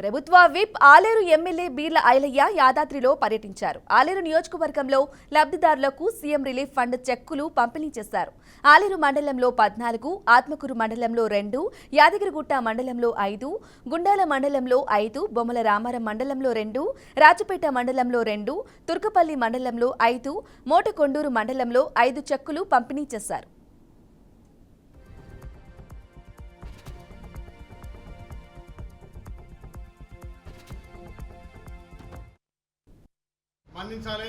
ప్రభుత్వ whip Aleru MLA Beerla Ailayya యాదాద్రిలో పర్యటించారు. ఆలేరు నియోజకవర్గంలో లబ్ధిదారులకు సీఎం రిలీఫ్ ఫండ్ చెక్కులు పంపిణీ చేశారు. ఆలేరు మండలంలో 14, ఆత్మకూరు మండలంలో 2, యాదగిరిగుట్ట మండలంలో 5, గుండాల మండలంలో 5, బొమ్మల రామారం మండలంలో 2, రాజపేట మండలంలో 2, తుర్కపల్లి మండలంలో 5, మోటకొండూరు మండలంలో 5 చెక్కులు పంపిణీ చేశారు. మన్నించాలి.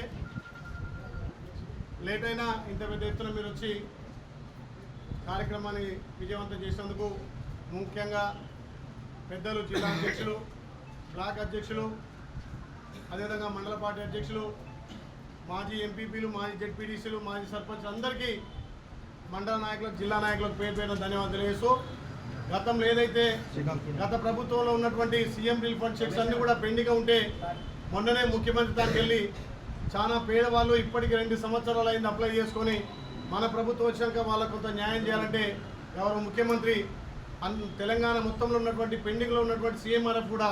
లేట్ అయినా ఇంత పెద్ద ఎత్తున మీరు వచ్చి కార్యక్రమాన్ని విజయవంతం చేసినందుకు ముఖ్యంగా పెద్దలు, జిల్లా అధ్యక్షులు, బ్లాక్ అధ్యక్షులు, అదేవిధంగా మండల పార్టీ అధ్యక్షులు, మాజీ ఎంపీపీలు, మాజీ జెడ్పీటీసీలు, మాజీ సర్పంచ్ అందరికీ, మండల నాయకులకు, జిల్లా నాయకులకు పేరు పేరున ధన్యవాదాలు తెలియజేస్తూ, గతంలో ఏదైతే గత ప్రభుత్వంలో ఉన్నటువంటి సీఎం రిలీఫ్ ఫండ్ చెక్స్ అన్నీ కూడా పెండింగ్గా ఉంటే మొన్ననే ముఖ్యమంత్రి దానికి వెళ్ళి చాలా పేదవాళ్ళు ఇప్పటికీ 2 సంవత్సరాలు అయింది అప్లై చేసుకొని, మన ప్రభుత్వం వచ్చాక వాళ్ళకు కొంత న్యాయం చేయాలంటే గౌరవ ముఖ్యమంత్రి తెలంగాణ మొత్తంలో ఉన్నటువంటి పెండింగ్లో ఉన్నటువంటి సీఎంఆర్ఎఫ్ కూడా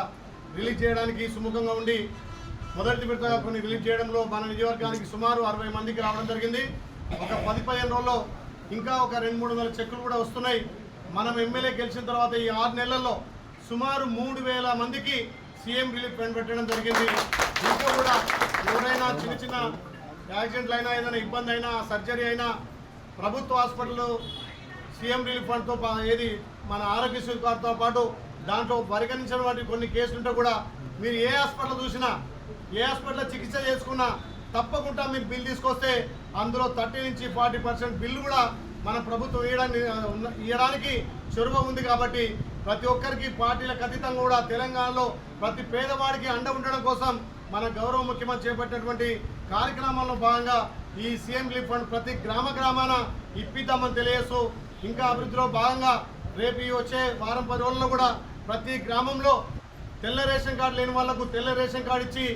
రిలీజ్ చేయడానికి సుముఖంగా ఉండి మొదటి విడతగా కొన్ని రిలీజ్ చేయడంలో మన నియోజకవర్గానికి సుమారు 60 మందికి రావడం జరిగింది. ఒక 10-15 రోజుల్లో ఇంకా ఒక 200-300 చెక్కులు కూడా వస్తున్నాయి. మనం ఎమ్మెల్యే గెలిచిన తర్వాత ఈ 6 నెలల్లో సుమారు 3000 మందికి సీఎం రిలీఫ్ ఫండ్ పెట్టడం జరిగింది. ఇంకా కూడా ఎవరైనా చిన్న చిన్న యాక్సిడెంట్లు అయినా, ఏదైనా ఇబ్బంది అయినా, సర్జరీ అయినా ప్రభుత్వ హాస్పిటల్ సీఎం రిలీఫ్ ఫండ్తో ఏది మన ఆరోగ్యశ్రీ కార్డుతో పాటు దాంట్లో పరిగణించిన వాటి కొన్ని కేసులుంటే కూడా మీరు ఏ హాస్పిటల్ చూసినా, ఏ హాస్పిటల్లో చికిత్స చేసుకున్నా తప్పకుండా మీరు బిల్ తీసుకొస్తే అందులో 30 నుంచి 40% బిల్లు కూడా మన ప్రభుత్వం ఇవ్వడానికి చొరవ ఉంది. కాబట్టి ప్రతి ఒక్కరికి పార్టీలకు అతీతంగా కూడా తెలంగాణలో ప్రతి పేదవాడికి అండ ఉండడం కోసం మన గౌరవ ముఖ్యమంత్రి చేపట్టినటువంటి కార్యక్రమాల్లో భాగంగా ఈ సీఎం రిలీఫ్ ఫండ్ ప్రతి గ్రామాన ఇప్పిద్దామని తెలియజేస్తూ, ఇంకా అభివృద్ధిలో భాగంగా రేపు వచ్చే వారం 10 రోజుల్లో కూడా ప్రతి గ్రామంలో తెల్ల రేషన్ కార్డు లేని వాళ్లకు తెల్ల రేషన్ కార్డు ఇచ్చి